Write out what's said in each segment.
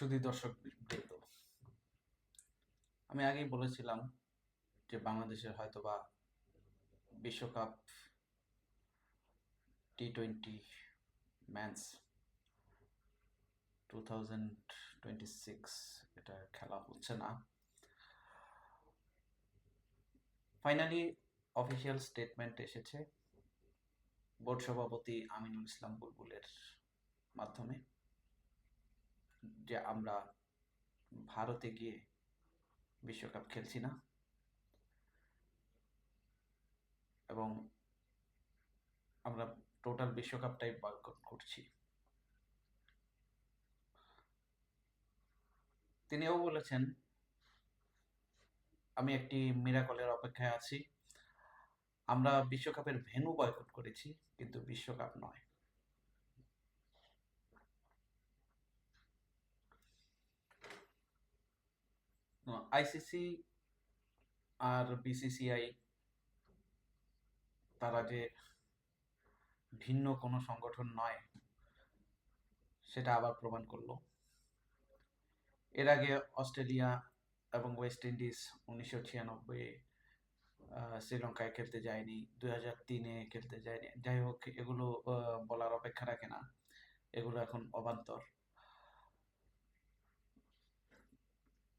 সুধী দর্শক বৃন্দ, আমি আগেই বলেছিলাম যে বাংলাদেশের হয়তোবা বিশ্বকাপ টি-20 ম্যাচ 2026 এটা খেলা হচ্ছে না। ফাইনালি অফিসিয়াল স্টেটমেন্ট এসেছে বোর্ড সভাপতি আমিনুল ইসলাম বুলবুলের মাধ্যমে যে আমরা ভারতে গিয়ে বিশ্বকাপ খেলছি না এবং আমরা টোটাল বিশ্বকাপটাই বয়কট করছি। তিনিও বলেছেন, আমি একটি মিরাকলের অপেক্ষায় আছি। আমরা বিশ্বকাপের ভেন্যু বয়কট করেছি, কিন্তু বিশ্বকাপ নয়। আইসিসি আর বিসিসিআই তারা যে ভিন্ন কোনো সংগঠন নয় সেটা আবার প্রমাণ করলো। এর আগে অস্ট্রেলিয়া এবং ওয়েস্ট ইন্ডিজ 1996-এ শ্রীলঙ্কায় খেলতে যায়নি, 2003-এ খেলতে যায়নি। যাই হোক, এগুলো বলার অপেক্ষা রাখে না, এগুলো এখন অবান্তর।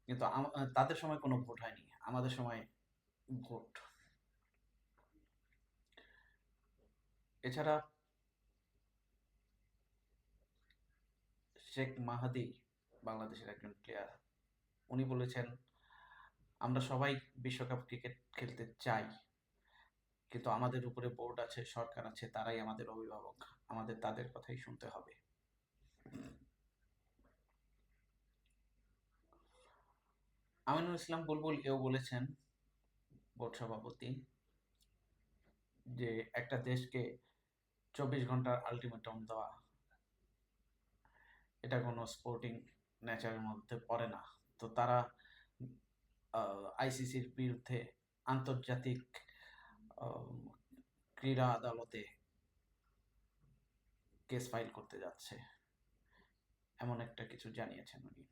কিন্তু তাদের সময় কোনো ভোট হয়নি, আমাদের সময় ভোট। এছাড়া শেখ মাহাদি বাংলাদেশের একজন প্লেয়ার, উনি বলেছেন, আমরা সবাই বিশ্বকাপ ক্রিকেট খেলতে চাই, কিন্তু আমাদের উপরে বোর্ড আছে, সরকার আছে, তারাই আমাদের অভিভাবক, আমাদের তাদের কথাই শুনতে হবে। আমিনুল ইসলাম বুলবুল এও বলেছেন, বোর্ড সভাপতি, যে একটা দেশকে 24 ঘন্টার আলটিমেটাম দেওয়া এটা কোনো স্পোর্টিং নেচারের মধ্যে পড়ে না। তো তারা আইসিসির বিরুদ্ধে আন্তর্জাতিক ক্রীড়া আদালতে কেস ফাইল করতে যাচ্ছে, এমন একটা কিছু জানিয়েছেন উনি,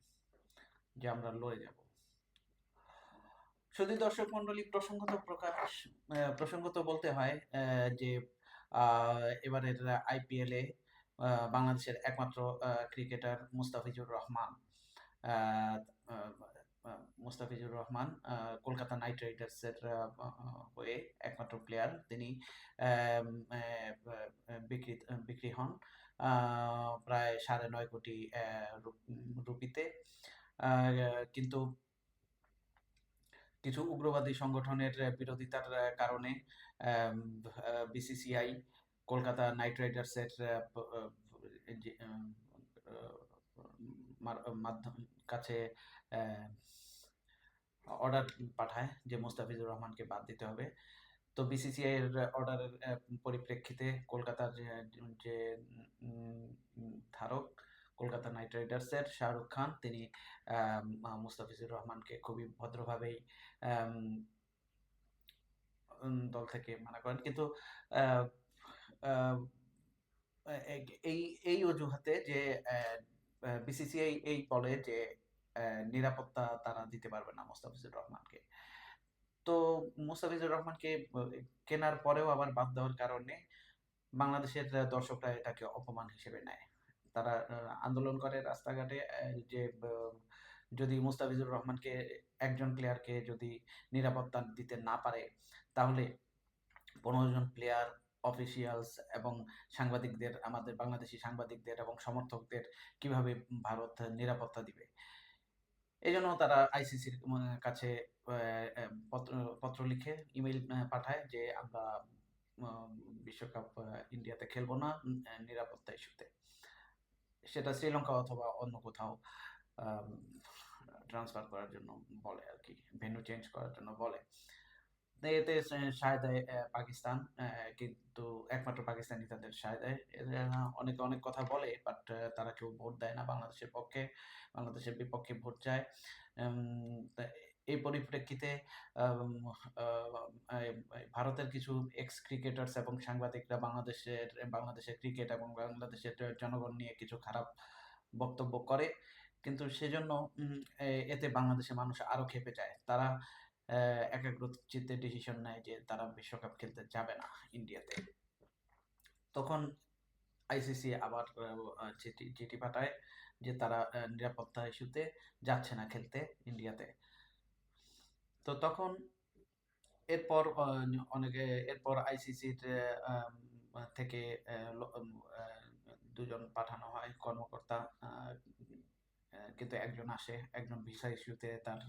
যে আমরা লড়ে যাব। শুধু দর্শক মন্ডলী, প্রসঙ্গত বলতে হয় যে এবারের আইপিএলে বাংলাদেশের একমাত্র ক্রিকেটার আহ, মুস্তাফিজুর রহমান কলকাতা নাইট রাইডার্সের হয়ে একমাত্র প্লেয়ার, তিনি আম, বিক্রি বিক্রি হন প্রায় 9.5 কোটি রুপিতে। কিন্তু কিছু উগ্রবাদী সংগঠনের বিরোধিতার কারণে বিসিসিআই কলকাতা নাইট রাইডার্সের মাধ্যম কাছে অর্ডার পাঠায় যে মুস্তাফিজুর রহমানকে বাদ দিতে হবে। তো বিসিসিআই এর অর্ডারের পরিপ্রেক্ষিতে কলকাতার যে ধারক কলকাতা নাইট রাইডার্সের শাহরুখ খান, তিনি মুস্তাফিজুর রহমানকে খুবই ভদ্রভাবেই দল থেকে মানা করেন। কিন্তু আহ, আহ, এই এই অজুহাতে যে বিসিসিআই এই বলে যে নিরাপত্তা তারা দিতে পারবে না মুস্তাফিজুর রহমানকে। তো মুস্তাফিজুর রহমানকে কেনার পরেও আবার বাদ দেওয়ার কারণে বাংলাদেশের দর্শকরা এটাকে অপমান হিসেবে নেয়। তারা আন্দোলন করে রাস্তাঘাটে, যে যদি মুস্তাফিজুর রহমানকে, একজন প্লেয়ারকে যদি নিরাপত্তা দিতে না পারে, তাহলে 15 জন প্লেয়ার, অফিসিয়ালস এবং সাংবাদিকদের, আমাদের বাংলাদেশি সাংবাদিকদের এবং সমর্থকদের কিভাবে ভারত নিরাপত্তা দিবে। এই জন্য তারা আইসিসির কাছে পত্র পত্র লিখে ইমেইল পাঠায় যে আমরা বিশ্বকাপ ইন্ডিয়াতে খেলবো না নিরাপত্তা ইস্যুতে। সেটা শ্রীলঙ্কা অথবা অন্য কোথাও ট্রান্সফার করার জন্য বলে আর কি, ভেন্যু চেঞ্জ করার জন্য বলে। এতে সায় দেয় পাকিস্তান, কিন্তু একমাত্র পাকিস্তানি তাদের সায় দেয়। এরা অনেকে অনেক কথা বলে, বাট তারা কেউ ভোট দেয় না বাংলাদেশের পক্ষে, বাংলাদেশের বিপক্ষে ভোট যায়। তা এই পরিপ্রেক্ষিতে আম, আহ, ভারতের কিছু এক্স ক্রিকেটার্স এবং সাংবাদিকরা বাংলাদেশের ক্রিকেট এবং বাংলাদেশের জনগণ নিয়ে কিছু খারাপ বক্তব্য করে। কিন্তু সেজন্য এতে বাংলাদেশের মানুষ আরো ক্ষেপে যায়। তারা একাগ্র চিত্তে ডিসিশন নেয় যে তারা বিশ্বকাপ খেলতে যাবে না ইন্ডিয়াতে। তখন আইসিসি আবার চিঠি পাঠায় যে তারা নিরাপত্তা ইস্যুতে যাচ্ছে না খেলতে ইন্ডিয়াতে। তো তখন এরপর অনেকে এরপর আইসিসির থেকে দুজন পাঠানো হয় কর্মকর্তা, কিন্তু একজন আসে, একজন ভিসা ইস্যুতে তার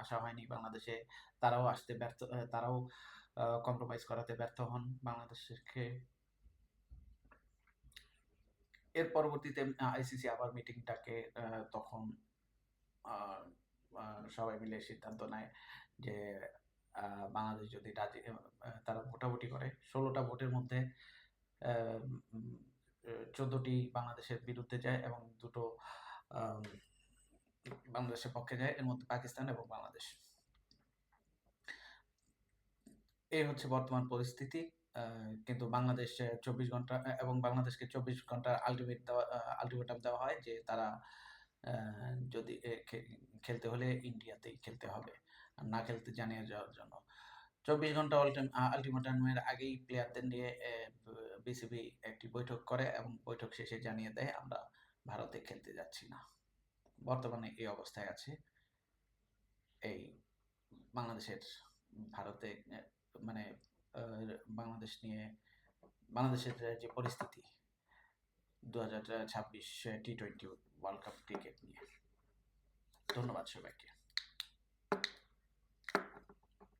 আসা হয়নি বাংলাদেশে। তারাও আসতে ব্যর্থ, তারাও কম্প্রোমাইজ করাতে ব্যর্থ হন বাংলাদেশকে। এর পরবর্তীতে আইসিসি আবার মিটিং ডাকে, তখন আহ, সবাই মিলে সিদ্ধান্ত নেয় যে বাংলাদেশ যদি রাজি, তারা ভোটাভুটি করে 16টা ভোটের মধ্যে 14টি বাংলাদেশের বিরুদ্ধে যায় এবং দুটো আম, বাংলাদেশের পক্ষে যায়, এর মধ্যে পাকিস্তান এবং বাংলাদেশ। এই হচ্ছে বর্তমান পরিস্থিতি। কিন্তু বাংলাদেশ 24 ঘন্টা এবং বাংলাদেশকে 24 ঘন্টার আলটিমেটাম দেওয়া হয় যে তারা যদি খেলতে হলে ইন্ডিয়াতেই খেলতে হবে, আর না খেলতে জানিয়ে যাওয়ার জন্য। 24 ঘন্টা আলটিমেটামের আগেই প্লেয়ারদের নিয়ে বিসিবি একটি বৈঠক করে এবং বৈঠক শেষে জানিয়ে দেয় আমরা ভারতে খেলতে যাচ্ছি না। বর্তমানে এই অবস্থায় আছে এই বাংলাদেশের ভারতে, মানে বাংলাদেশ নিয়ে, বাংলাদেশের যে পরিস্থিতি 2026 টি-20 ওয়ার্ল্ড কাপ ক্রিকেট নিয়ে। ধন্যবাদ সবাইকে।